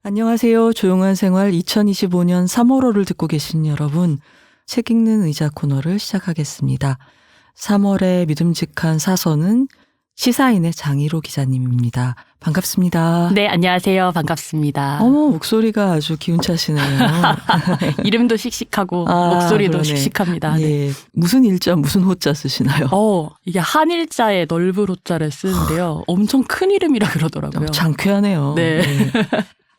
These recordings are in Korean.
안녕하세요. 조용한 생활 2025년 3월호를 듣고 계신 여러분, 책 읽는 의자 코너를 시작하겠습니다. 3월의 믿음직한 사서는 시사인의 장희로 기자님입니다. 반갑습니다. 네, 안녕하세요. 반갑습니다. 어머, 목소리가 아주 기운차시네요. 이름도 씩씩하고 목소리도 그러네. 씩씩합니다. 네. 예, 무슨 일자 무슨 호자 쓰시나요? 이게 한일자에 넓은 호자를 쓰는데요. 엄청 큰 이름이라 그러더라고요. 장쾌하네요. 네.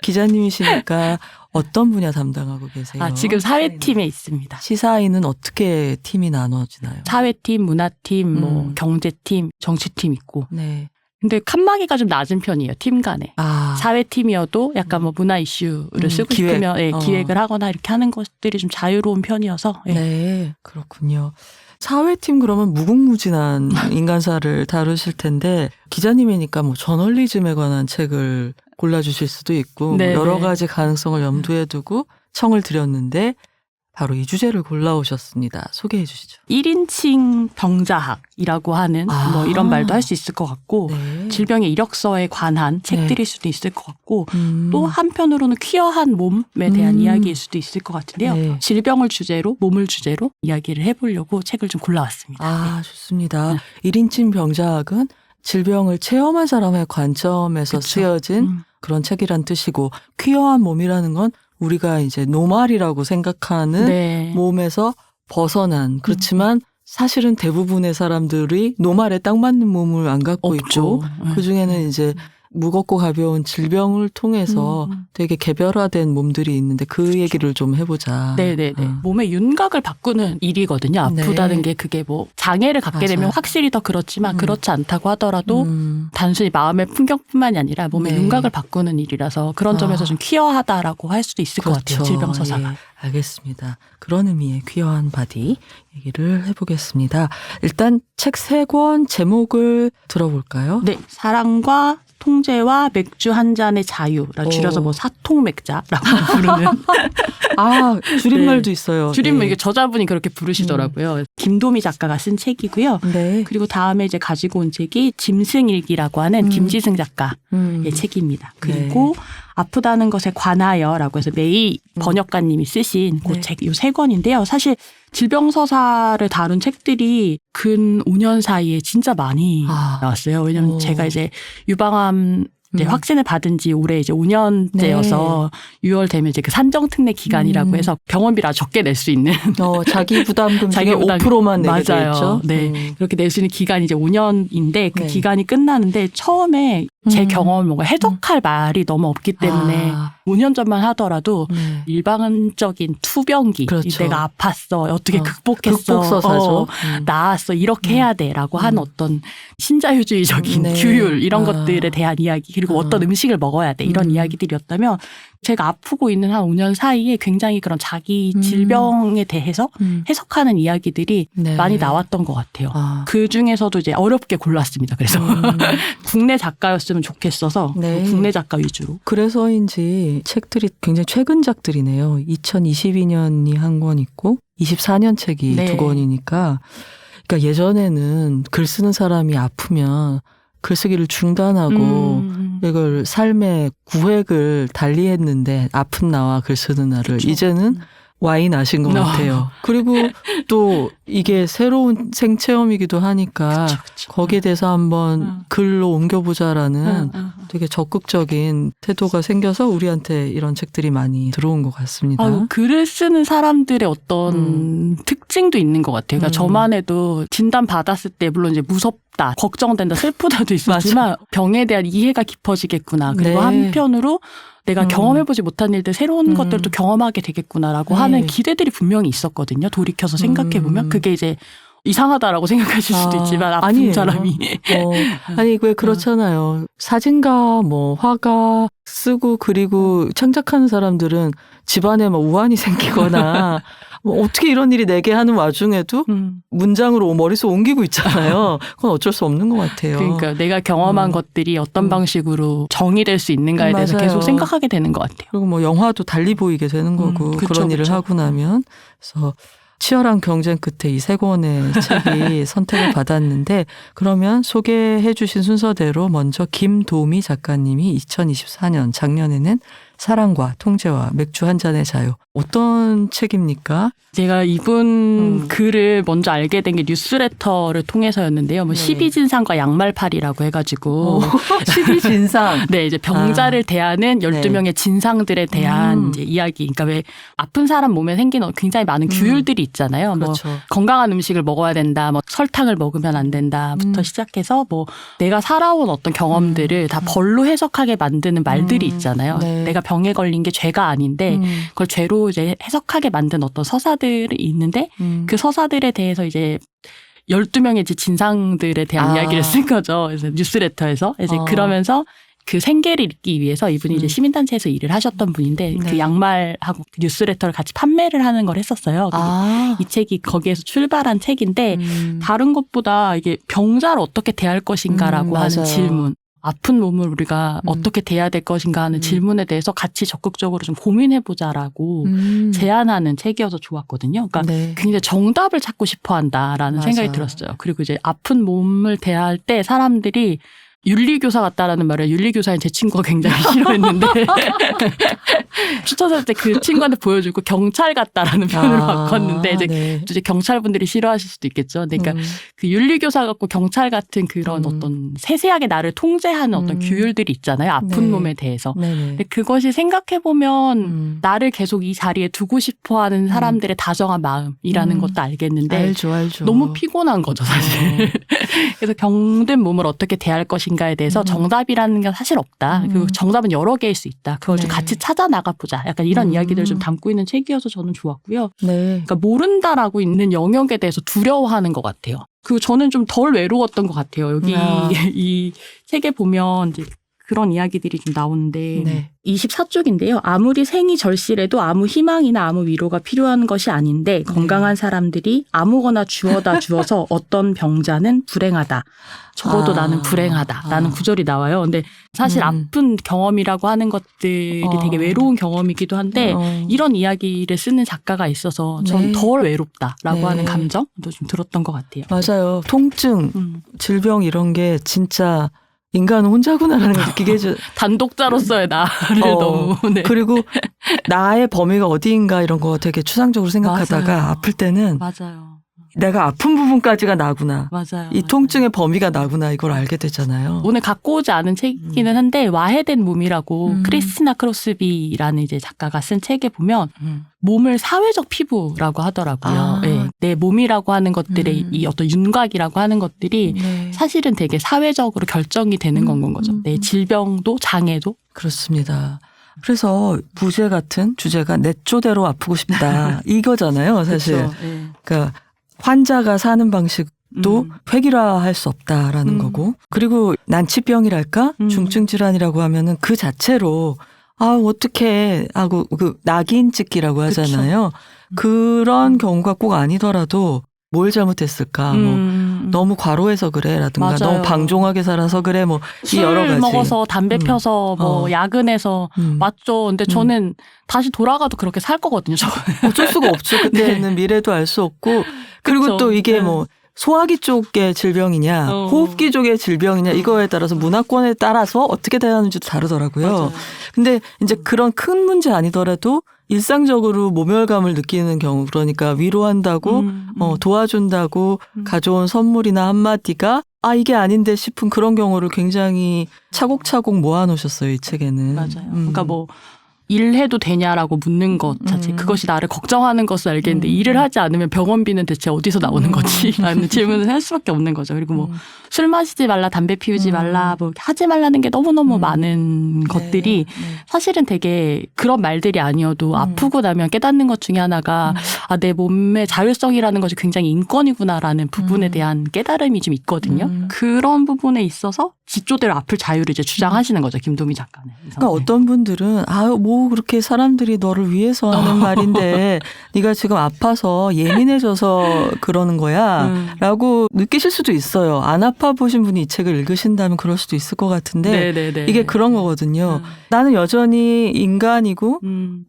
기자님이시니까 어떤 분야 담당하고 계세요? 지금 사회팀에 있습니다. 시사인은 어떻게 팀이 나눠지나요? 사회팀, 문화팀, 경제팀, 정치팀 있고. 네. 근데 칸막이가 좀 낮은 편이에요. 팀 간에. 사회팀이어도 약간 문화 이슈를 쓰고 싶으면 기획을 하거나 이렇게 하는 것들이 좀 자유로운 편이어서. 네, 그렇군요. 사회팀 그러면 무궁무진한 인간사를 다루실 텐데 기자님이니까 뭐 저널리즘에 관한 책을 골라주실 수도 있고 네, 여러 가지 가능성을 염두에 두고 청을 드렸는데 바로 이 주제를 골라오셨습니다. 소개해 주시죠. 1인칭 병자학이라고 하는 이런 말도 할 수 있을 것 같고 네. 질병의 이력서에 관한 책들일 수도 있을 것 같고 또 한편으로는 퀴어한 몸에 대한 이야기일 수도 있을 것 같은데요. 네. 질병을 주제로 몸을 주제로 이야기를 해보려고 책을 좀 골라왔습니다. 좋습니다. 1인칭 병자학은 질병을 체험한 사람의 관점에서 그쵸. 쓰여진 그런 책이란 뜻이고 퀴어한 몸이라는 건 우리가 이제 노말이라고 생각하는 네. 몸에서 벗어난 그렇지만 사실은 대부분의 사람들이 노말에 딱 맞는 몸을 안 갖고 없죠. 있고 그중에는 이제 무겁고 가벼운 질병을 통해서 되게 개별화된 몸들이 있는데 그 얘기를 좀 해보자. 네네네. 몸의 윤곽을 바꾸는 일이거든요. 아프다는 게 그게 뭐 장애를 갖게 되면 확실히 더 그렇지만 그렇지 않다고 하더라도 단순히 마음의 풍경뿐만이 아니라 몸의 윤곽을 바꾸는 일이라서 그런 점에서 좀 퀴어하다라고 할 수도 있을 것 같아요. 질병서사가. 예, 알겠습니다. 그런 의미의 퀴어한 바디 얘기를 해보겠습니다. 일단 책 3권 제목을 들어볼까요? 네. 사랑과 통제와 맥주 한 잔의 자유라 줄여서 뭐 사통맥자라고 부르는 줄임말도 있어요. 줄임말 네. 이게 저자분이 그렇게 부르시더라고요. 김도미 작가가 쓴 책이고요. 네. 그리고 다음에 이제 가지고 온 책이 짐승일기라고 하는 김지승 작가의 책입니다. 그리고 아프다는 것에 관하여라고 해서 메이 번역가님이 쓰신 그 책, 이 3권인데요. 사실 질병서사를 다룬 책들이 근 5년 사이에 진짜 많이 나왔어요. 왜냐면 제가 이제 유방암 이제 확진을 받은 지 올해 이제 5년째여서 6월 되면 이제 그 산정특례 기간이라고 해서 병원비를 아주 적게 낼 수 있는 자기 부담금 중에 5%만 내게 돼 있죠. 네. 그렇게 낼 수 있는 기간이 이제 5년인데 그 기간이 끝나는데 처음에 제 경험을 뭔가 해석할 말이 너무 없기 때문에 5년 전만 하더라도 일반적인 투병기 그렇죠. 내가 아팠어 어떻게 극복했어 극복서사죠. 나았어 이렇게 해야 돼라고 한 어떤 신자유주의적인 규율 이런 것들에 대한 이야기 그리고 어떤 음식을 먹어야 돼 이런 이야기들이었다면 제가 아프고 있는 한 5년 사이에 굉장히 그런 자기 질병에 대해서 해석하는 이야기들이 많이 나왔던 것 같아요. 그 중에서도 이제 어렵게 골랐습니다. 그래서 국내 작가였으면 좋겠어서 국내 작가 위주로. 그래서인지 책들이 굉장히 최근작들이네요. 2022년이 한 권 있고 24년 책이 2권이니까 그러니까 예전에는 글 쓰는 사람이 아프면 글쓰기를 중단하고 이걸 삶의 구획을 달리했는데 아픈 나와 글 쓰는 나를 이제는 와인 아신 것 같아요. 그리고 또 이게 새로운 생체험이기도 하니까 거기에 대해서 한번 글로 옮겨보자라는 되게 적극적인 태도가 생겨서 우리한테 이런 책들이 많이 들어온 것 같습니다. 글을 쓰는 사람들의 어떤 특징도 있는 것 같아요. 그러니까 저만 해도 진단 받았을 때 물론 이제 무섭다, 걱정된다, 슬프다도 있었지만 병에 대한 이해가 깊어지겠구나. 그리고 한편으로 내가 경험해보지 못한 일들 새로운 것들을 또 경험하게 되겠구나라고 하는 기대들이 분명히 있었거든요. 돌이켜서 생각해보면 그게 이제 이상하다라고 생각하실 수도 있지만 아픈 아니에요. 사람이 아니 왜 그렇잖아요. 사진가 뭐 화가 쓰고 그리고 창작하는 사람들은 집안에 막 우환이 생기거나 뭐 어떻게 이런 일이 내게 하는 와중에도 문장으로 머릿속 옮기고 있잖아요. 그건 어쩔 수 없는 것 같아요. 그러니까 내가 경험한 것들이 어떤 방식으로 정의될 수 있는가에 대해서 계속 생각하게 되는 것 같아요. 그리고 뭐 영화도 달리 보이게 되는 거고 그런 일을 하고 나면 그래서 치열한 경쟁 끝에 이 3권의 책이 선택을 받았는데 그러면 소개해 주신 순서대로 먼저 김도미 작가님이 2024년 작년에는 사랑과 통제와 맥주 한 잔의 자유. 어떤 책입니까? 제가 이분 글을 먼저 알게 된 게 뉴스레터를 통해서였는데요. 뭐 네. 12진상과 양말팔이라고 해가지고 12진상. 네, 이제 병자를 대하는 12명의 진상들에 대한 이제 이야기. 그러니까 왜 아픈 사람 몸에 생기는 굉장히 많은 규율들이 있잖아요. 그렇죠. 뭐 건강한 음식을 먹어야 된다, 뭐 설탕을 먹으면 안 된다부터 시작해서 뭐 내가 살아온 어떤 경험들을 다 벌로 해석하게 만드는 말들이 있잖아요. 네. 내가 병에 걸린 게 죄가 아닌데 그걸 죄로 이제 해석하게 만든 어떤 서사들이 있는데 그 서사들에 대해서 이제 12명의 이제 진상들에 대한 이야기를 쓴 거죠. 그래서 뉴스레터에서 이제 그러면서 그 생계를 잇기 위해서 이분이 이제 시민단체에서 일을 하셨던 분인데 네. 그 양말하고 그 뉴스레터를 같이 판매를 하는 걸 했었어요. 이 책이 거기에서 출발한 책인데 다른 것보다 이게 병자를 어떻게 대할 것인가라고 하는 질문. 아픈 몸을 우리가 어떻게 대해야 될 것인가 하는 질문에 대해서 같이 적극적으로 좀 고민해보자라고 제안하는 책이어서 좋았거든요. 그러니까 네. 굉장히 정답을 찾고 싶어 한다라는 맞아. 생각이 들었어요. 그리고 이제 아픈 몸을 대할 때 사람들이 윤리교사 같다라는 말을 윤리교사인 제 친구가 굉장히 싫어했는데 추천할 때 그 친구한테 보여주고 경찰 같다라는 표현을 바꿨는데 이제 경찰분들이 싫어하실 수도 있겠죠. 그러니까 그 윤리교사 같고 경찰 같은 그런 어떤 세세하게 나를 통제하는 어떤 규율들이 있잖아요. 아픈 몸에 대해서. 근데 그것이 생각해보면 나를 계속 이 자리에 두고 싶어하는 사람들의 다정한 마음이라는 것도 알겠는데 알죠. 너무 피곤한 거죠 사실. 그래서 병든 몸을 어떻게 대할 것인가에 대해서 정답이라는 게 사실 없다. 그리고 정답은 여러 개일 수 있다. 그걸 좀 같이 찾아 나가보자. 약간 이런 이야기들을 좀 담고 있는 책이어서 저는 좋았고요. 네. 그러니까 모른다라고 있는 영역에 대해서 두려워하는 것 같아요. 그리고 저는 좀 덜 외로웠던 것 같아요. 여기 이 책에 보면 이제 그런 이야기들이 좀 나오는데 24쪽인데요. 아무리 생이 절실해도 아무 희망이나 아무 위로가 필요한 것이 아닌데 건강한 사람들이 아무거나 주어다 주어서 어떤 병자는 불행하다. 적어도 나는 불행하다라는 구절이 나와요. 근데 사실 아픈 경험이라고 하는 것들이 되게 외로운 경험이기도 한데 이런 이야기를 쓰는 작가가 있어서 전 덜 외롭다라고 하는 감정도 좀 들었던 것 같아요. 맞아요. 통증, 질병 이런 게 진짜 인간은 혼자구나라는 걸 느끼게 해줘. 단독자로서의 나를 너무. 네. 그리고 나의 범위가 어디인가 이런 거 되게 추상적으로 생각하다가 맞아요. 아플 때는 맞아요. 내가 아픈 부분까지가 나구나. 맞아요. 이 통증의 범위가 나구나 이걸 알게 되잖아요. 오늘 갖고 오지 않은 책이기는 한데 와해된 몸이라고 크리스티나 크로스비라는 이제 작가가 쓴 책에 보면 몸을 사회적 피부라고 하더라고요. 네. 내 몸이라고 하는 것들의 이 어떤 윤곽이라고 하는 것들이 사실은 되게 사회적으로 결정이 되는 건 거죠. 내 질병도 장애도. 그렇습니다. 그래서 부제 같은 주제가 내 쪼대로 아프고 싶다 이거잖아요. 사실. 그렇죠. 네. 그러니까 환자가 사는 방식도 획일화할 수 없다라는 거고, 그리고 난치병이랄까 중증 질환이라고 하면은 그 자체로 어떻게 하고 그 낙인 찍기라고 하잖아요. 그런 경우가 꼭 아니더라도 뭘 잘못했을까? 뭐 너무 과로해서 그래라든가 맞아요. 너무 방종하게 살아서 그래 뭐 이 여러 가지. 술 먹어서 담배 펴서 뭐 야근해서 맞죠. 근데 저는 다시 돌아가도 그렇게 살 거거든요. 저. 어쩔 수가 없죠. 그때는 미래도 알 수 없고 그리고 그쵸. 또 이게 뭐 소화기 쪽의 질병이냐 호흡기 쪽의 질병이냐 이거에 따라서 문화권에 따라서 어떻게 대하는지도 다르더라고요. 맞아요. 근데 이제 그런 큰 문제 아니더라도 일상적으로 모멸감을 느끼는 경우, 그러니까 위로한다고 도와준다고 가져온 선물이나 한마디가 이게 아닌데 싶은 그런 경우를 굉장히 차곡차곡 모아놓으셨어요, 이 책에는. 맞아요. 그러니까 뭐 일해도 되냐라고 묻는 것 자체, 그것이 나를 걱정하는 것을 알겠는데 일을 하지 않으면 병원비는 대체 어디서 나오는 거지? 라는 질문을 할 수밖에 없는 거죠. 그리고 뭐 술 마시지 말라, 담배 피우지 말라, 뭐 하지 말라는 게 너무너무 많은 것들이 사실은 되게 그런 말들이 아니어도 아프고 나면 깨닫는 것 중에 하나가 내 몸의 자율성이라는 것이 굉장히 인권이구나라는 부분에 대한 깨달음이 좀 있거든요. 그런 부분에 있어서 지조대로 아플 자유를 이제 주장하시는 거죠, 김도미 작가는. 그러니까 어떤 분들은 뭐 그렇게 사람들이 너를 위해서 하는 말인데 네가 지금 아파서 예민해져서 그러는 거야 라고 느끼실 수도 있어요. 안 아파 보신 분이 이 책을 읽으신다면 그럴 수도 있을 것 같은데 네네네. 이게 그런 거거든요. 나는 여전히 인간이고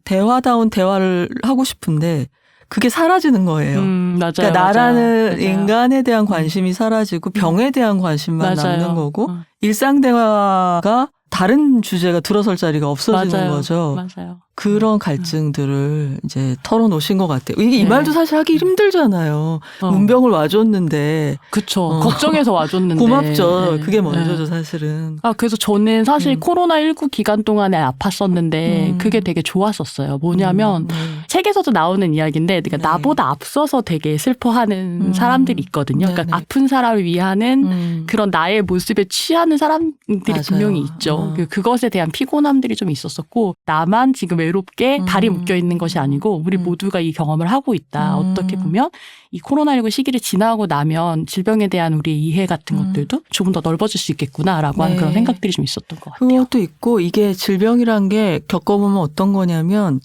대화다운 대화를 하고 싶은데 그게 사라지는 거예요. 맞아요. 그러니까 나라는 맞아요. 인간에 대한 관심이 사라지고 병에 대한 관심만 맞아요. 남는 거고 일상 대화가 다른 주제가 들어설 자리가 없어지는 맞아요. 거죠. 맞아요. 그런 갈증들을 이제 털어놓으신 것 같아요. 이게 이 네. 말도 사실 하기 힘들잖아요. 문병을 와줬는데. 그쵸. 걱정해서 와줬는데. 고맙죠. 네. 그게 먼저죠, 사실은. 그래서 저는 사실 코로나19 기간 동안에 아팠었는데 그게 되게 좋았었어요. 뭐냐면 책에서도 나오는 이야기인데 그러니까 나보다 앞서서 되게 슬퍼하는 사람들이 있거든요. 그러니까 아픈 사람을 위하는 그런 나의 모습에 취하는 사람들이 맞아요. 분명히 있죠. 그것에 대한 피곤함들이 좀 있었었고 나만 지금 외롭게 다리 묶여 있는 것이 아니고 우리 모두가 이 경험을 하고 있다. 어떻게 보면 이 코로나19 시기를 지나고 나면 질병에 대한 우리의 이해 같은 것들도 조금 더 넓어질 수 있겠구나라고 하는 그런 생각들이 좀 있었던 것 같아요. 그것도 있고 이게 질병이란 게 겪어보면 어떤 거냐면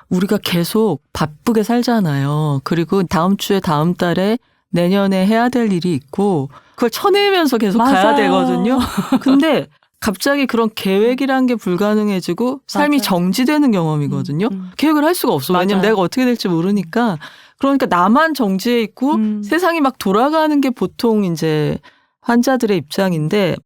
우리가 계속 바쁘게 살잖아요. 그리고 다음 주에 다음 달에 내년에 해야 될 일이 있고 그걸 쳐내면서 계속 가야 되거든요. 근데 갑자기 그런 계획이란 게 불가능해지고 삶이 정지되는 경험이거든요. 계획을 할 수가 없어. 왜냐면 내가 어떻게 될지 모르니까. 그러니까 나만 정지해 있고 세상이 막 돌아가는 게 보통 이제 환자들의 입장인데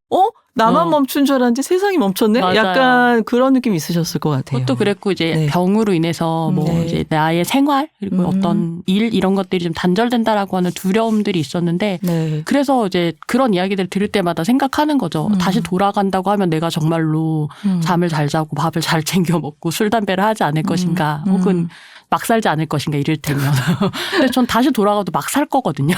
나만 멈춘 줄 알았는데 세상이 멈췄네? 맞아요. 약간 그런 느낌이 있으셨을 것 같아요. 그것도 그랬고 이제 병으로 인해서 이제 나의 생활 그리고 어떤 일 이런 것들이 좀 단절된다라고 하는 두려움들이 있었는데 그래서 이제 그런 이야기들을 들을 때마다 생각하는 거죠. 다시 돌아간다고 하면 내가 정말로 잠을 잘 자고 밥을 잘 챙겨 먹고 술 담배를 하지 않을 것인가 혹은 막 살지 않을 것인가 이를테면. 근데 전 다시 돌아가도 막 살 거거든요.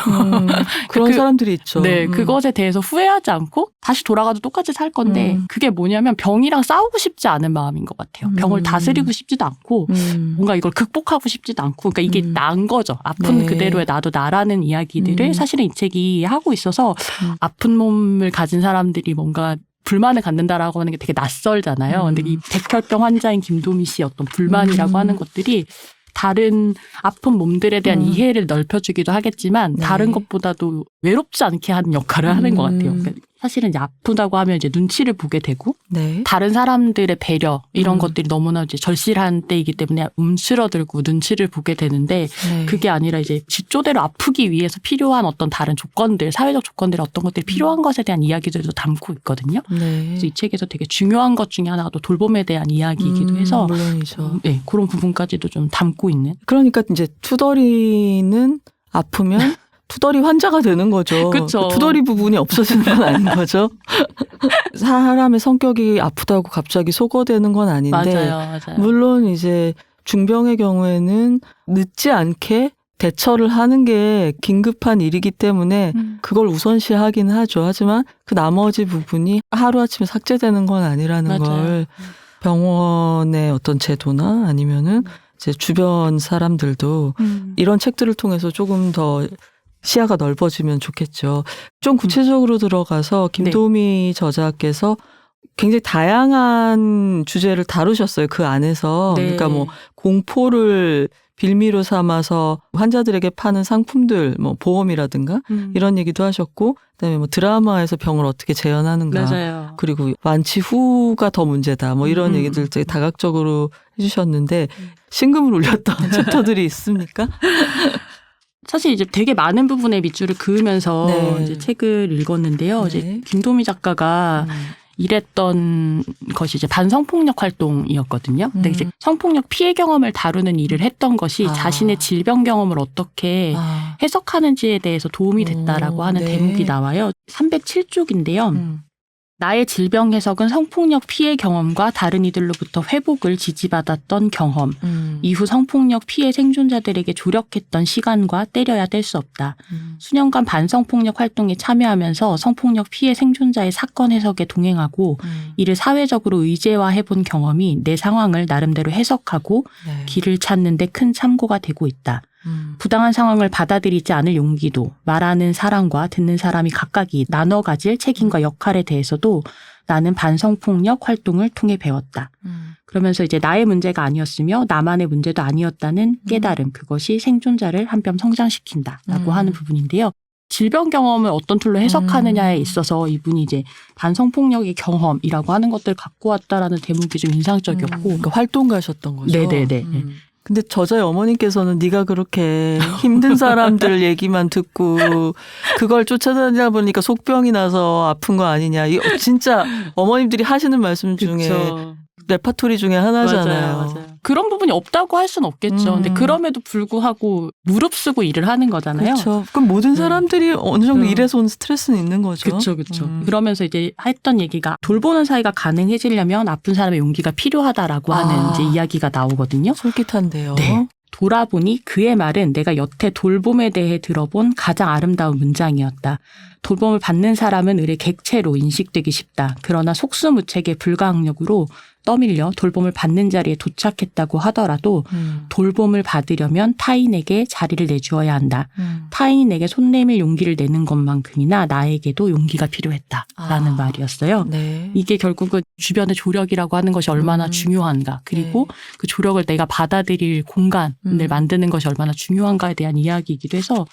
그런 사람들이 있죠. 네, 그것에 대해서 후회하지 않고 다시 돌아가도 똑같이 살 건데 그게 뭐냐면 병이랑 싸우고 싶지 않은 마음인 것 같아요. 병을 다스리고 싶지도 않고 뭔가 이걸 극복하고 싶지도 않고 그러니까 이게 난 거죠. 아픈 그대로의 나도 나라는 이야기들을 사실은 이 책이 하고 있어서 아픈 몸을 가진 사람들이 뭔가 불만을 갖는다라고 하는 게 되게 낯설잖아요. 근데 이 백혈병 환자인 김도미 씨의 어떤 불만이라고 하는 것들이 다른 아픈 몸들에 대한 이해를 넓혀주기도 하겠지만 다른 것보다도 외롭지 않게 하는 역할을 하는 것 같아요. 그러니까 사실은 이제 아프다고 하면 이제 눈치를 보게 되고 다른 사람들의 배려 이런 것들이 너무나 이제 절실한 때이기 때문에 움츠러들고 눈치를 보게 되는데 그게 아니라 이제 지조대로 아프기 위해서 필요한 어떤 다른 조건들, 사회적 조건들 어떤 것들이 필요한 것에 대한 이야기들도 담고 있거든요. 그래서 이 책에서 되게 중요한 것 중에 하나가 또 돌봄에 대한 이야기이기도 해서 물론이죠. 네, 그런 부분까지도 좀 담고 있는. 그러니까 이제 투덜이는 아프면 투덜이 환자가 되는 거죠. 그쵸. 투덜이 부분이 없어지는 건 아닌 거죠. 사람의 성격이 아프다고 갑자기 소거되는 건 아닌데 맞아요. 물론 이제 중병의 경우에는 늦지 않게 대처를 하는 게 긴급한 일이기 때문에 그걸 우선시하긴 하죠. 하지만 그 나머지 부분이 하루아침에 삭제되는 건 아니라는 걸 병원의 어떤 제도나 아니면은 이제 주변 사람들도 이런 책들을 통해서 조금 더 시야가 넓어지면 좋겠죠. 좀 구체적으로 들어가서 김도미 저자께서 굉장히 다양한 주제를 다루셨어요. 그 안에서. 그러니까 뭐 공포를 빌미로 삼아서 환자들에게 파는 상품들, 뭐 보험이라든가 이런 얘기도 하셨고, 그다음에 뭐 드라마에서 병을 어떻게 재현하는가, 그리고 완치 후가 더 문제다, 뭐 이런 얘기들 되게 다각적으로 해주셨는데 심금을 울렸던 챕터들이 있습니까? 사실 이제 되게 많은 부분에 밑줄을 그으면서 이제 책을 읽었는데요. 이제 김도미 작가가 일했던 것이 이제 반성폭력 활동이었거든요. 근데 이제 성폭력 피해 경험을 다루는 일을 했던 것이 자신의 질병 경험을 어떻게 해석하는지에 대해서 도움이 됐다라고 하는 대목이 나와요. 307쪽인데요. 나의 질병 해석은 성폭력 피해 경험과 다른 이들로부터 회복을 지지받았던 경험, 이후 성폭력 피해 생존자들에게 조력했던 시간과 때려야 뗄 수 없다. 수년간 반성폭력 활동에 참여하면서 성폭력 피해 생존자의 사건 해석에 동행하고 이를 사회적으로 의제화해본 경험이 내 상황을 나름대로 해석하고 길을 찾는 데 큰 참고가 되고 있다. 부당한 상황을 받아들이지 않을 용기도 말하는 사람과 듣는 사람이 각각이 나눠 가질 책임과 역할에 대해서도 나는 반성폭력 활동을 통해 배웠다. 그러면서 이제 나의 문제가 아니었으며 나만의 문제도 아니었다는 깨달음, 그것이 생존자를 한 뼘 성장시킨다라고 하는 부분인데요. 질병 경험을 어떤 툴로 해석하느냐에 있어서 이분이 이제 반성폭력의 경험이라고 하는 것들을 갖고 왔다라는 대목이 좀 인상적이었고. 그러니까 활동가셨던 거죠. 네네네. 근데 저자의 어머님께서는 네가 그렇게 힘든 사람들 얘기만 듣고 그걸 쫓아다니다 보니까 속병이 나서 아픈 거 아니냐. 이 진짜 어머님들이 하시는 말씀 중에 그쵸. 레파토리 중에 하나잖아요. 맞아요. 그런 부분이 없다고 할 수는 없겠죠. 근데 그럼에도 불구하고 무릅쓰고 일을 하는 거잖아요. 그렇죠. 그럼 모든 사람들이 어느 정도 일에서 온 스트레스는 있는 거죠. 그렇죠. 그러면서 이제 했던 얘기가 돌보는 사이가 가능해지려면 아픈 사람의 용기가 필요하다라고 하는 이제 이야기가 나오거든요. 솔깃한데요. 네. 돌아보니 그의 말은 내가 여태 돌봄에 대해 들어본 가장 아름다운 문장이었다. 돌봄을 받는 사람은 을의 객체로 인식되기 쉽다. 그러나 속수무책의 불가항력으로 떠밀려 돌봄을 받는 자리에 도착했다고 하더라도 돌봄을 받으려면 타인에게 자리를 내주어야 한다. 타인에게 손 내밀 용기를 내는 것만큼이나 나에게도 용기가 필요했다라는 말이었어요. 네. 이게 결국은 주변의 조력이라고 하는 것이 얼마나 중요한가, 그리고 그 조력을 내가 받아들일 공간을 만드는 것이 얼마나 중요한가에 대한 이야기이기도 해서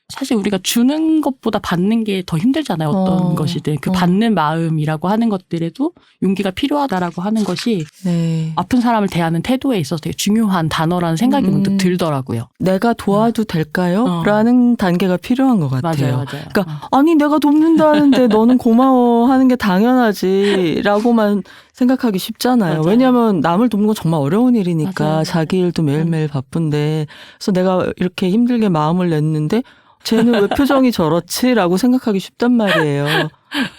사실 우리가 주는 것보다 받는 게 더 힘들잖아요. 어떤 것이든. 그 받는 마음이라고 하는 것들에도 용기가 필요하다라고 하는 것이 네. 아픈 사람을 대하는 태도에 있어서 되게 중요한 단어라는 생각이 문득 들더라고요. 내가 도와도 될까요? 라는 단계가 필요한 것 같아요. 맞아요. 그러니까 아니 내가 돕는다는데 너는 고마워하는 게 당연하지 라고만 생각하기 쉽잖아요. 맞아요. 왜냐하면 남을 돕는 건 정말 어려운 일이니까 맞아요. 자기 일도 매일매일 바쁜데 그래서 내가 이렇게 힘들게 마음을 냈는데 쟤는 왜 표정이 저렇지? 라고 생각하기 쉽단 말이에요.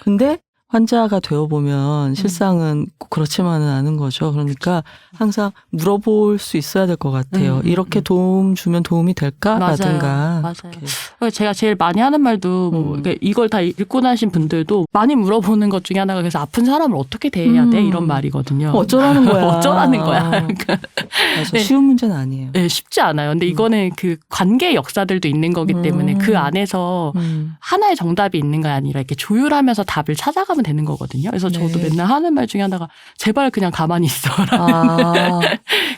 근데 환자가 되어보면 실상은 꼭 그렇지만은 않은 거죠. 그러니까 항상 물어볼 수 있어야 될 것 같아요. 이렇게 도움 주면 도움이 될까? 라든가. 맞아요. 제가 제일 많이 하는 말도 뭐 이걸 다 읽고 나신 분들도 많이 물어보는 것 중에 하나가 그래서 아픈 사람을 어떻게 대해야 돼? 이런 말이거든요. 어쩌라는 거야. 어쩌라는 거야. 그러니까 맞아. 쉬운 문제는 아니에요. 네, 쉽지 않아요. 근데 이거는 그 관계의 역사들도 있는 거기 때문에 그 안에서 하나의 정답이 있는 게 아니라 이렇게 조율하면서 답을 찾아가면 되는 거거든요. 그래서 저도 맨날 하는 말 중에 하나가 제발 그냥 가만히 있어라.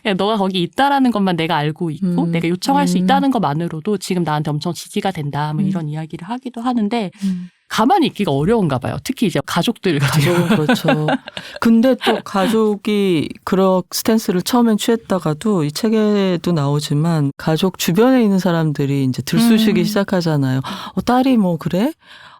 그냥 너가 거기 있다라는 것만 내가 알고 있고 내가 요청할 수 있다는 것만으로도 지금 나한테 엄청 지지가 된다. 뭐 이런 이야기를 하기도 하는데 가만히 있기가 어려운가 봐요. 특히 이제 가족들 같은 경우. 그렇죠. 근데 또 가족이 그런 스탠스를 처음엔 취했다가도 이 책에도 나오지만 가족 주변에 있는 사람들이 이제 들쑤시기 시작하잖아요. 딸이 뭐 그래?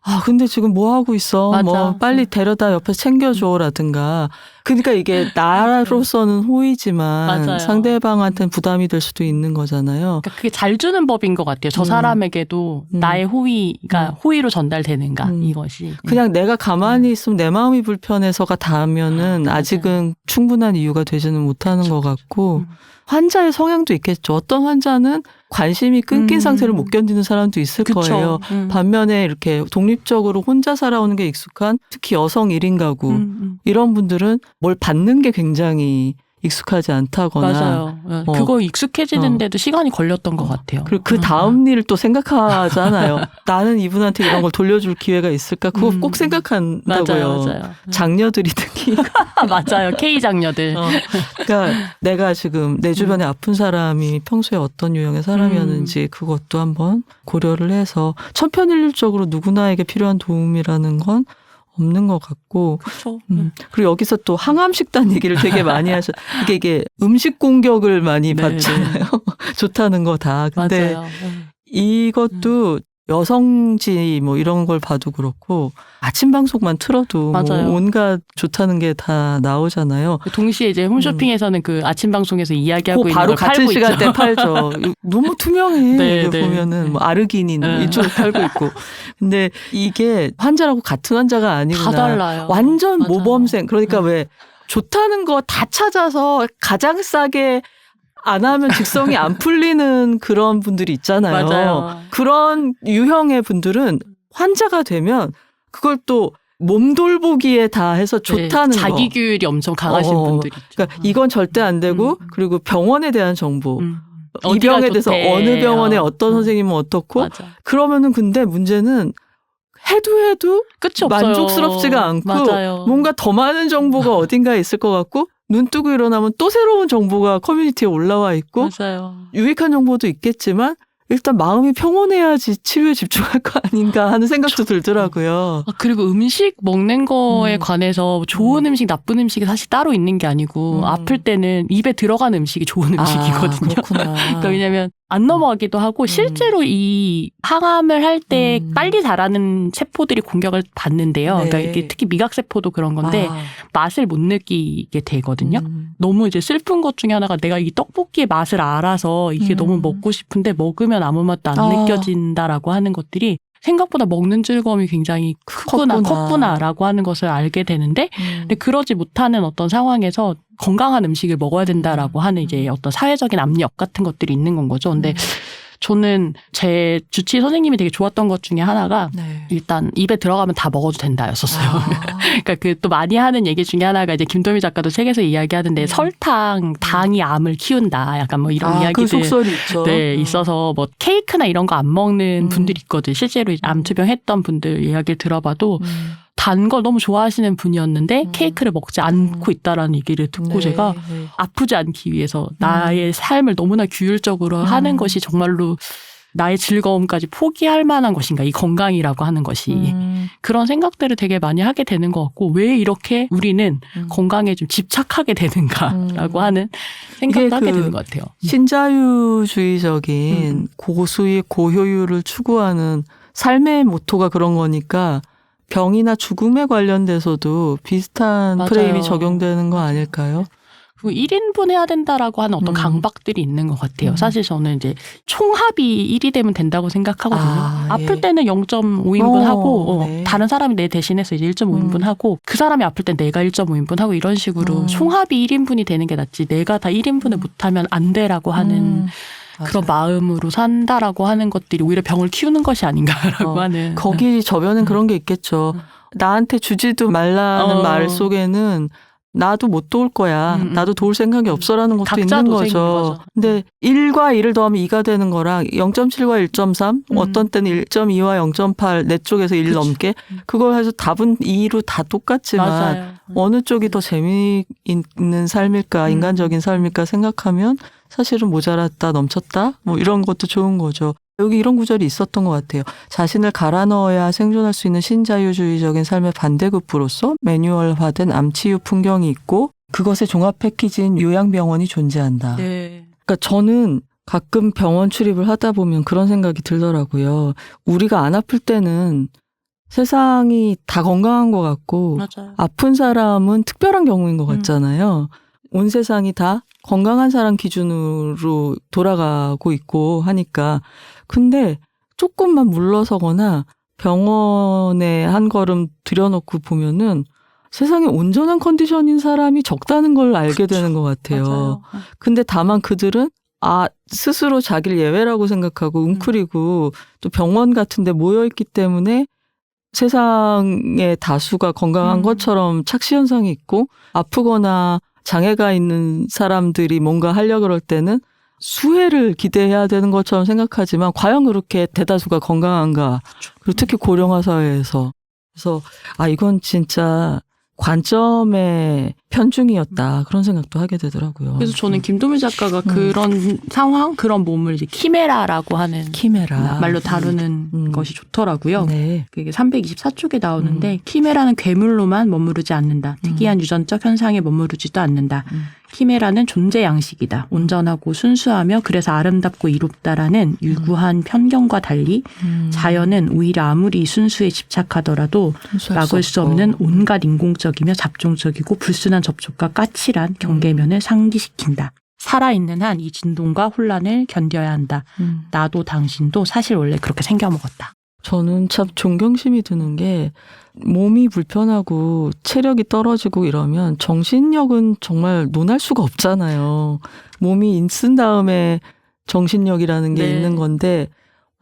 아, 근데 지금 뭐 하고 있어? 맞아. 뭐 빨리 데려다 옆에서 챙겨줘라든가. 그러니까 이게 나로서는 호의지만 맞아요. 상대방한테는 부담이 될 수도 있는 거잖아요. 그러니까 그게 잘 주는 법인 것 같아요. 저 사람에게도 나의 호의가 호의로 전달되는가 이것이. 그냥 내가 가만히 있으면 내 마음이 불편해서가 다면은 아직은 충분한 이유가 되지는 못하는 것 같고 환자의 성향도 있겠죠. 어떤 환자는 관심이 끊긴 상태를 못 견디는 사람도 있을 거예요. 반면에 이렇게 독립적으로 혼자 살아오는 게 익숙한 특히 여성 1인 가구 이런 분들은 뭘 받는 게 굉장히 익숙하지 않다거나. 맞아요. 그거 익숙해지는데도 시간이 걸렸던 것 같아요. 그리고 그 다음 일을 또 생각하잖아요. 나는 이분한테 이런 걸 돌려줄 기회가 있을까? 그거 꼭 생각한다고요. 맞아요. 장녀들이 특히. 맞아요. K 장녀들. 그러니까 내가 지금 내 주변에 아픈 사람이 평소에 어떤 유형의 사람이었는지 그것도 한번 고려를 해서 천편일률적으로 누구나에게 필요한 도움이라는 건 없는 것 같고. 그렇죠. 그리고 여기서 또 항암식단 얘기를 되게 많이 하셔. 이게 음식 공격을 많이 받잖아요. 좋다는 거 다. 근데 맞아요. 이것도 여성지 뭐 이런 걸 봐도 그렇고 아침 방송만 틀어도 뭐 온갖 좋다는 게 다 나오잖아요. 동시에 이제 홈쇼핑에서는 그 아침 방송에서 이야기하고 있는 바로 걸 같은 팔고 시간대 있죠. 팔죠. 너무 투명해. 이거 보면은 뭐 아르기닌 이쪽을 팔고 있고. 근데 이게 환자라고 같은 환자가 아니구나. 다 달라요. 완전 맞아요. 모범생. 그러니까 왜 좋다는 거 다 찾아서 가장 싸게 안 하면 직성이 안 풀리는 그런 분들이 있잖아요. 맞아요. 그런 유형의 분들은 환자가 되면 그걸 또 몸돌보기에 다 해서 좋다는 거. 자기 규율이 엄청 강하신 분들이 있죠. 그러니까 이건 절대 안 되고 그리고 병원에 대한 정보. 이 어디가 병에 대해서 좋대. 어느 병원에 어떤 선생님은 어떻고. 맞아. 그러면은 근데 문제는 해도 끝이 없어요. 만족스럽지가 않고 맞아요. 뭔가 더 많은 정보가 어딘가에 있을 것 같고 눈 뜨고 일어나면 또 새로운 정보가 커뮤니티에 올라와 있고 맞아요. 유익한 정보도 있겠지만 일단 마음이 평온해야지 치료에 집중할 거 아닌가 하는 생각도 들더라고요. 그리고 음식 먹는 거에 관해서 좋은 음식, 나쁜 음식이 사실 따로 있는 게 아니고 아플 때는 입에 들어가는 음식이 좋은 음식이거든요. 그렇구나. 그러니까 왜냐면 안 넘어가기도 하고 실제로 이 항암을 할 때 빨리 자라는 세포들이 공격을 받는데요. 네. 그러니까 이게 특히 미각세포도 그런 건데 맛을 못 느끼게 되거든요. 너무 이제 슬픈 것 중에 하나가 내가 이 떡볶이의 맛을 알아서 이게 너무 먹고 싶은데 먹으면 아무 맛도 안 느껴진다라고 하는 것들이 생각보다 먹는 즐거움이 굉장히 컸구나라고 하는 것을 알게 되는데 근데 그러지 못하는 어떤 상황에서 건강한 음식을 먹어야 된다라고 하는 이제 어떤 사회적인 압력 같은 것들이 있는 건 거죠. 근데 저는 제 주치의 선생님이 되게 좋았던 것 중에 하나가 일단 입에 들어가면 다 먹어도 된다였었어요. 그러니까 그 또 많이 하는 얘기 중에 하나가 이제 김도미 작가도 책에서 이야기하던데 설탕, 당이 암을 키운다. 약간 뭐 이런 이야기들. 그 속설이 있죠. 네, 있어서 뭐 케이크나 이런 거 안 먹는 분들이 있거든. 실제로 암투병 했던 분들 이야기를 들어봐도 단 걸 너무 좋아하시는 분이었는데 케이크를 먹지 않고 있다라는 얘기를 듣고 제가 아프지 않기 위해서 나의 삶을 너무나 규율적으로 하는 것이 정말로 나의 즐거움까지 포기할 만한 것인가, 이 건강이라고 하는 것이. 그런 생각들을 되게 많이 하게 되는 것 같고 왜 이렇게 우리는 건강에 좀 집착하게 되는가라고 하는 생각도 하게 되는 것 같아요. 신자유주의적인 고수익, 고효율을 추구하는 삶의 모토가 그런 거니까 병이나 죽음에 관련돼서도 비슷한 프레임이 적용되는 거 아닐까요? 그리고 1인분 해야 된다라고 하는 어떤 강박들이 있는 것 같아요. 사실 저는 이제 총합이 1이 되면 된다고 생각하거든요. 아플 때는 0.5인분 하고 다른 사람이 내 대신해서 이제 1.5인분 하고 그 사람이 아플 땐 내가 1.5인분 하고 이런 식으로 총합이 1인분이 되는 게 낫지 내가 다 1인분을 못하면 안 돼라고 하는 그런 마음으로 산다라고 하는 것들이 오히려 병을 키우는 것이 아닌가라고 하는. 거기 저변엔 그런 게 있겠죠. 나한테 주지도 말라는 말 속에는 나도 못 도울 거야. 나도 도울 생각이 없어라는 것도 있는 거죠. 근데 1과 1을 더하면 2가 되는 거랑 0.7과 1.3 어떤 때는 1.2와 0.8 내 쪽에서 1 넘게 그걸 해서 답은 2로 다 똑같지만 맞아요. 어느 쪽이 더 재미있는 삶일까 인간적인 삶일까 생각하면 사실은 모자랐다 넘쳤다 뭐 이런 것도 좋은 거죠. 여기 이런 구절이 있었던 것 같아요. 자신을 갈아 넣어야 생존할 수 있는 신자유주의적인 삶의 반대급부로서 매뉴얼화된 암치유 풍경이 있고 그것의 종합 패키지인 요양병원이 존재한다. 그러니까 저는 가끔 병원 출입을 하다 보면 그런 생각이 들더라고요. 우리가 안 아플 때는 세상이 다 건강한 것 같고 맞아요. 아픈 사람은 특별한 경우인 것 같잖아요. 온 세상이 다 건강한 사람 기준으로 돌아가고 있고 하니까 근데 조금만 물러서거나 병원에 한 걸음 들여놓고 보면은 세상에 온전한 컨디션인 사람이 적다는 걸 알게 되는 것 같아요. 맞아요. 근데 다만 그들은 스스로 자기를 예외라고 생각하고 웅크리고 또 병원 같은 데 모여있기 때문에 세상의 다수가 건강한 것처럼 착시현상이 있고 아프거나 장애가 있는 사람들이 뭔가 하려고 그럴 때는 수혜를 기대해야 되는 것처럼 생각하지만 과연 그렇게 대다수가 건강한가? 그리고 특히 고령화 사회에서. 그래서 이건 진짜 관점의 편중이었다. 그런 생각도 하게 되더라고요. 그래서 저는 김도미 작가가 그런 상황, 그런 몸을 이제 키메라라고 하는 키메라 말로 다루는 것이 좋더라고요. 네. 그게 324쪽에 나오는데 키메라는 괴물로만 머무르지 않는다. 특이한 유전적 현상에 머무르지도 않는다. 키메라는 존재 양식이다. 온전하고 순수하며 그래서 아름답고 이롭다라는 유구한 편견과 달리 자연은 오히려 아무리 순수에 집착하더라도 막을 수 없는 온갖 인공적이며 잡종적이고 불순한 접촉과 까칠한 경계면을 상기시킨다. 살아있는 한 이 진동과 혼란을 견뎌야 한다. 나도 당신도 사실 원래 그렇게 생겨먹었다. 저는 참 존경심이 드는 게 몸이 불편하고 체력이 떨어지고 이러면 정신력은 정말 논할 수가 없잖아요. 몸이 쓴 다음에 정신력이라는 게 있는 건데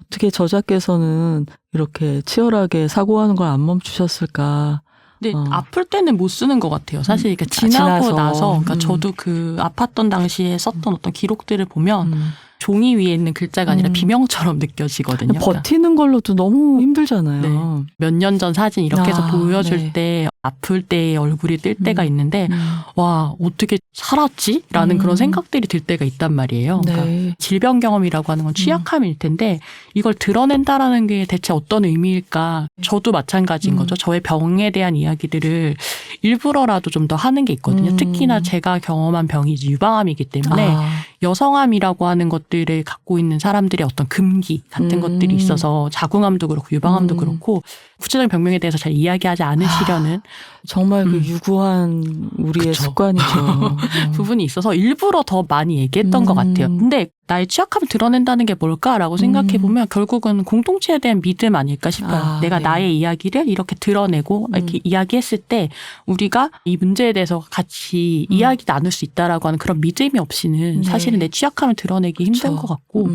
어떻게 저자께서는 이렇게 치열하게 사고하는 걸 안 멈추셨을까. 근데 아플 때는 못 쓰는 것 같아요. 사실 그러니까 지나고 나서 그러니까 저도 그 아팠던 당시에 썼던 어떤 기록들을 보면 종이 위에 있는 글자가 아니라 비명처럼 느껴지거든요. 버티는 걸로도 너무 힘들잖아요. 네. 몇 년 전 사진 이렇게 해서 보여줄 네. 때 아플 때 얼굴이 뜰 때가 있는데 와 어떻게 살았지? 라는 그런 생각들이 들 때가 있단 말이에요. 네. 그러니까 질병 경험이라고 하는 건 취약함일 텐데 이걸 드러낸다라는 게 대체 어떤 의미일까? 저도 마찬가지인 거죠. 저의 병에 대한 이야기들을 일부러라도 좀 더 하는 게 있거든요. 특히나 제가 경험한 병이 이제 유방암이기 때문에 여성암이라고 하는 것들을 갖고 있는 사람들의 어떤 금기 같은 것들이 있어서 자궁암도 그렇고 유방암도 그렇고 구체적인 병명에 대해서 잘 이야기하지 않으시려는 정말 그 유구한 우리의 그쵸. 습관이죠. 부분이 있어서 일부러 더 많이 얘기했던 것 같아요. 근데 나의 취약함을 드러낸다는 게 뭘까라고 생각해보면 결국은 공동체에 대한 믿음 아닐까 싶어요. 내가 네. 나의 이야기를 이렇게 드러내고 이렇게 이야기했을 때 우리가 이 문제에 대해서 같이 이야기 나눌 수 있다라고 하는 그런 믿음이 없이는 네. 사실은 내 취약함을 드러내기 힘든 것 같고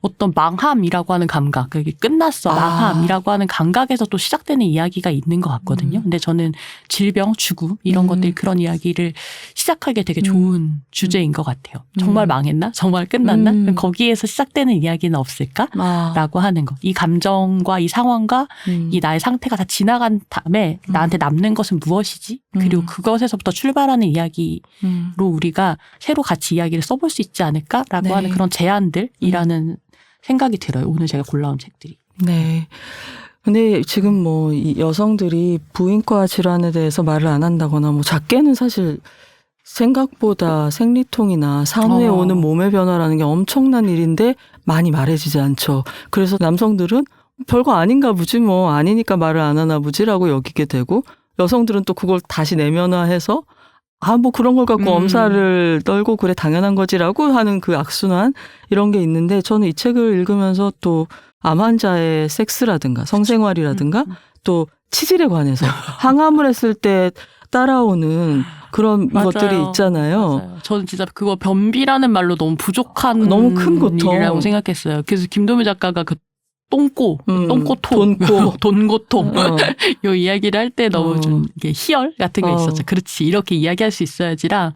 어떤 망함이라고 하는 감각, 그게 끝났어, 망함이라고 하는 감각에서 또 시작되는 이야기가 있는 것 같거든요. 근데 저는 질병, 죽음 이런 것들 그런 이야기를 시작하기에 되게 좋은 주제인 것 같아요. 정말 망했나? 정말 끝났나? 거기에서 시작되는 이야기는 없을까?라고 하는 것. 이 감정과 이 상황과 이 나의 상태가 다 지나간 다음에 나한테 남는 것은 무엇이지? 그리고 그것에서부터 출발하는 이야기로 우리가 새로 같이 이야기를 써볼 수 있지 않을까라고 네. 하는 그런 제안들이라는 생각이 들어요. 오늘 제가 골라온 책들이. 네. 근데 지금 뭐 이 여성들이 부인과 질환에 대해서 말을 안 한다거나 뭐 작게는 사실 생각보다 생리통이나 산후에 오는 몸의 변화라는 게 엄청난 일인데 많이 말해지지 않죠. 그래서 남성들은 별거 아닌가 보지 뭐 아니니까 말을 안 하나 보지라고 여기게 되고 여성들은 또 그걸 다시 내면화해서 뭐 그런 걸 갖고 엄살을 떨고 그래 당연한 거지라고 하는 그 악순환 이런 게 있는데 저는 이 책을 읽으면서 또 암 환자의 섹스라든가 성생활이라든가 또 치질에 관해서 항암을 했을 때 따라오는 그런 맞아요. 것들이 있잖아요. 맞아요. 저는 진짜 그거 변비라는 말로 너무 부족한 너무 큰 고통. 일이라고 생각했어요. 그래서 김도미 작가가 그 똥꼬통, 돈고통 요 이야기를 할 때 너무 좀 이게 희열 같은 게 있었죠. 그렇지 이렇게 이야기할 수 있어야지랑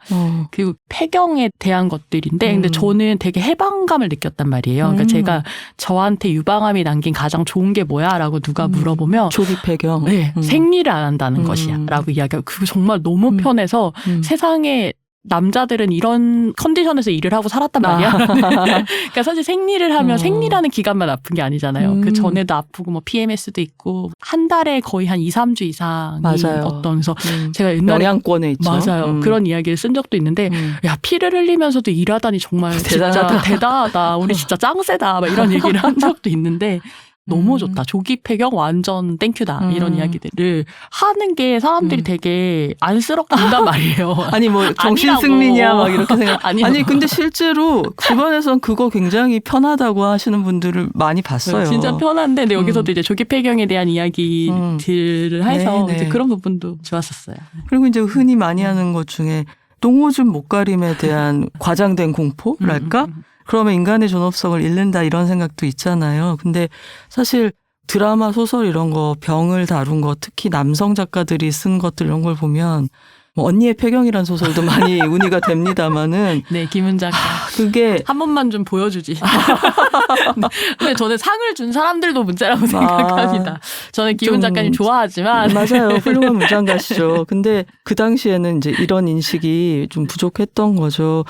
그리고 폐경에 대한 것들인데 근데 저는 되게 해방감을 느꼈단 말이에요. 그러니까 제가 저한테 유방암이 남긴 가장 좋은 게 뭐야라고 누가 물어보면 조기 폐경. 네, 생리를 안 한다는 것이야라고 이야기하고 그거 정말 너무 편해서 세상에 남자들은 이런 컨디션에서 일을 하고 살았단 말이야. 그러니까 사실 생리를 하면 생리라는 기간만 아픈 게 아니잖아요. 그 전에도 아프고 뭐 PMS도 있고 한 달에 거의 한 2, 3주 이상이 맞아요. 어떤 그래서 제가 옛날에 영양권에 있죠. 맞아요. 그런 이야기를 쓴 적도 있는데 야 피를 흘리면서도 일하다니 정말 진짜 대단하다. 우리 진짜 짱세다. 막 이런 얘기를 한 적도 있는데 너무 좋다. 조기 폐경 완전 땡큐다. 이런 이야기들을 하는 게 사람들이 되게 안쓰럽게 본단 말이에요. 아니 뭐 정신 승리냐 막 이렇게 생각. 아니 근데 실제로 주변에서는 그거 굉장히 편하다고 하시는 분들을 많이 봤어요. 진짜 편한데 근데 여기서도 이제 조기 폐경에 대한 이야기들을 해서 이제 그런 부분도 좋았었어요. 그리고 이제 흔히 많이 하는 것 중에 똥오줌 못가림에 대한 과장된 공포랄까? 그러면 인간의 존엄성을 잃는다 이런 생각도 있잖아요. 근데 사실 드라마, 소설 이런 거 병을 다룬 거 특히 남성 작가들이 쓴 것들 이런 걸 보면 뭐 언니의 폐경이란 소설도 많이 운이가 됩니다마는 네, 김은 작가. 그게 한 번만 좀 보여주지. 근데 저는 상을 준 사람들도 문제라고 생각합니다. 저는 김은 작가님 좋아하지만 맞아요. 훌륭한 문장가시죠. 근데 그 당시에는 이제 이런 인식이 좀 부족했던 거죠.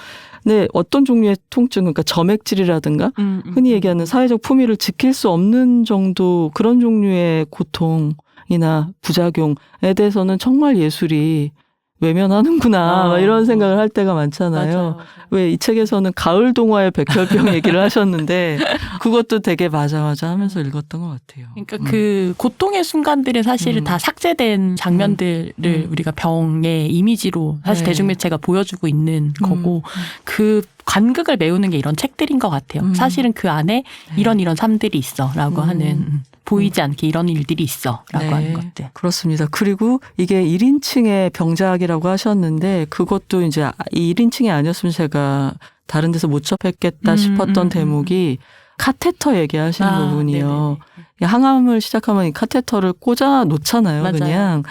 근데 어떤 종류의 통증, 그러니까 점액질이라든가 흔히 얘기하는 사회적 품위를 지킬 수 없는 정도 그런 종류의 고통이나 부작용에 대해서는 정말 예술이 외면하는구나 이런 생각을 할 때가 많잖아요. 맞아요. 왜 이 책에서는 가을 동화의 백혈병 얘기를 하셨는데 그것도 되게 맞아 하면서 읽었던 것 같아요. 그러니까 그 고통의 순간들은 사실은 다 삭제된 장면들을 우리가 병의 이미지로 사실 네. 대중매체가 보여주고 있는 거고 그 간극을 메우는 게 이런 책들인 것 같아요. 사실은 그 안에 이런 삶들이 있어라고 하는 보이지 않게 이런 일들이 있어라고 하는 것들. 그렇습니다. 그리고 이게 1인칭의 병작이라고 하셨는데 그것도 이제 1인칭이 아니었으면 제가 다른 데서 못 접했겠다 싶었던 대목이 카테터 얘기하시는 부분이요. 네네. 항암을 시작하면 이 카테터를 꽂아 놓잖아요. 맞아요. 그냥.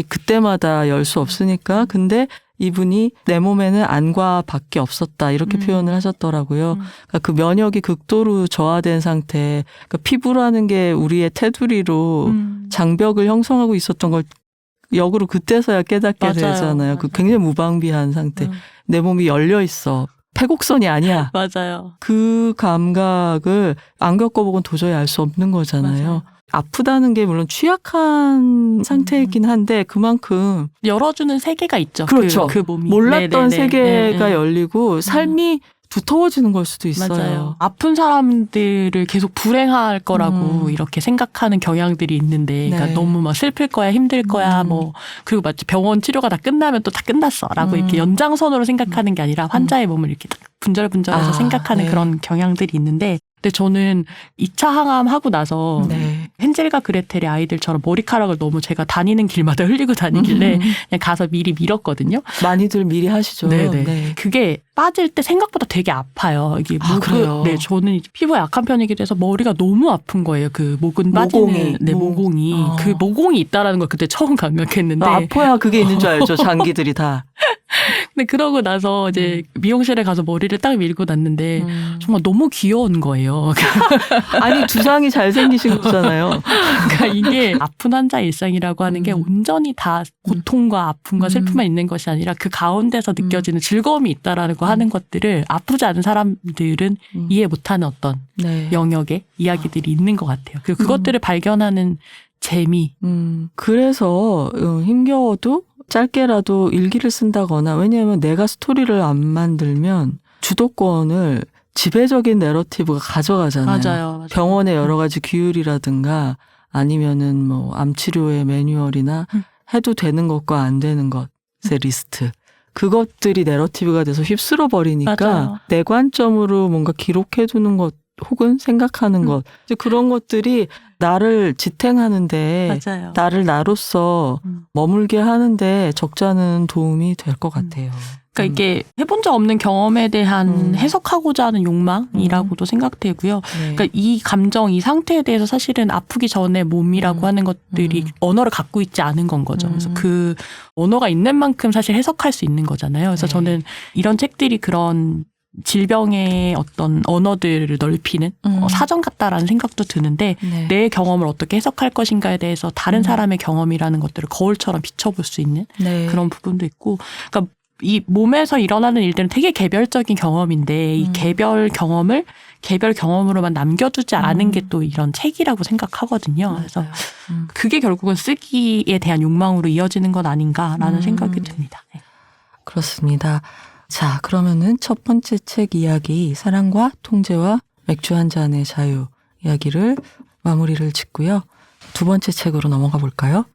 그때마다 열 수 없으니까. 근데 이분이 내 몸에는 안과 밖에 없었다 이렇게 표현을 하셨더라고요. 그러니까 그 면역이 극도로 저하된 상태, 그러니까 피부라는 게 우리의 테두리로 장벽을 형성하고 있었던 걸 역으로 그때서야 깨닫게 맞아요. 되잖아요. 그 맞아요. 굉장히 무방비한 상태. 내 몸이 열려 있어. 폐곡선이 아니야. 맞아요. 그 감각을 안 겪어보고는 도저히 알 수 없는 거잖아요. 맞아요. 아프다는 게 물론 취약한 상태이긴 한데 그만큼 열어주는 세계가 있죠. 그렇죠. 그 몸이. 몰랐던 네네네. 세계가 네. 열리고 삶이 두터워지는 걸 수도 있어요. 맞아요. 아픈 사람들을 계속 불행할 거라고 이렇게 생각하는 경향들이 있는데, 그러니까 네. 너무 막 슬플 거야, 힘들 거야, 뭐 그리고 마치 병원 치료가 다 끝나면 또 다 끝났어라고 이렇게 연장선으로 생각하는 게 아니라 환자의 몸을 이렇게 딱 분절분절해서 생각하는 네. 그런 경향들이 있는데, 근데 저는 2차 항암 하고 나서 네. 헨젤과 그레텔의 아이들처럼 머리카락을 너무 제가 다니는 길마다 흘리고 다니길래 그냥 가서 미리 밀었거든요. 많이들 미리 하시죠. 네네. 네. 그게 빠질 때 생각보다 되게 아파요. 이게 그래요? 네, 저는 이제 피부가 약한 편이기도 해서 머리가 너무 아픈 거예요. 그 목은 빠지는 모공이 그 모공이 있다라는 걸 그때 처음 감각했는데 아파야 그게 있는 줄 알죠. 장기들이 다. 근데 그러고 나서 이제 미용실에 가서 머리를 딱 밀고 났는데 정말 너무 귀여운 거예요. 아니 두상이 잘생기신 거잖아요. 그러니까 이게 아픈 환자 일상이라고 하는 게 온전히 다 고통과 아픔과 슬픔만 있는 것이 아니라 그 가운데서 느껴지는 즐거움이 있다라는 거 하는 것들을 아프지 않은 사람들은 이해 못하는 어떤 네. 영역의 이야기들이 있는 것 같아요. 그리고 그것들을 발견하는 재미. 그래서 힘겨워도 짧게라도 일기를 쓴다거나 왜냐하면 내가 스토리를 안 만들면 주도권을 지배적인 내러티브가 가져가잖아요. 맞아요. 병원의 여러 가지 규율이라든가 아니면은 뭐 암치료의 매뉴얼이나 해도 되는 것과 안 되는 것의 리스트. 그것들이 내러티브가 돼서 휩쓸어 버리니까 맞아요. 내 관점으로 뭔가 기록해두는 것 혹은 생각하는 것. 이제 그런 것들이 나를 지탱하는데 맞아요. 나를 나로서 머물게 하는데 적잖은 도움이 될 것 같아요. 그러니까 이게 해본 적 없는 경험에 대한 해석하고자 하는 욕망이라고도 생각되고요. 네. 그러니까 이 감정, 이 상태에 대해서 사실은 아프기 전에 몸이라고 하는 것들이 언어를 갖고 있지 않은 건 거죠. 그래서 그 언어가 있는 만큼 사실 해석할 수 있는 거잖아요. 그래서 네. 저는 이런 책들이 그런 질병의 어떤 언어들을 넓히는 사전 같다라는 생각도 드는데 네. 내 경험을 어떻게 해석할 것인가에 대해서 다른 사람의 경험이라는 것들을 거울처럼 비춰볼 수 있는 네. 그런 부분도 있고, 그러니까 이 몸에서 일어나는 일들은 되게 개별적인 경험인데 이 개별 경험을 개별 경험으로만 남겨두지 않은 게 또 이런 책이라고 생각하거든요. 그래서 그게 결국은 쓰기에 대한 욕망으로 이어지는 건 아닌가라는 생각이 듭니다. 네. 그렇습니다. 자, 그러면은 첫 번째 책 이야기 사랑과 통제와 맥주 한 잔의 자유 이야기를 마무리를 짓고요. 두 번째 책으로 넘어가 볼까요?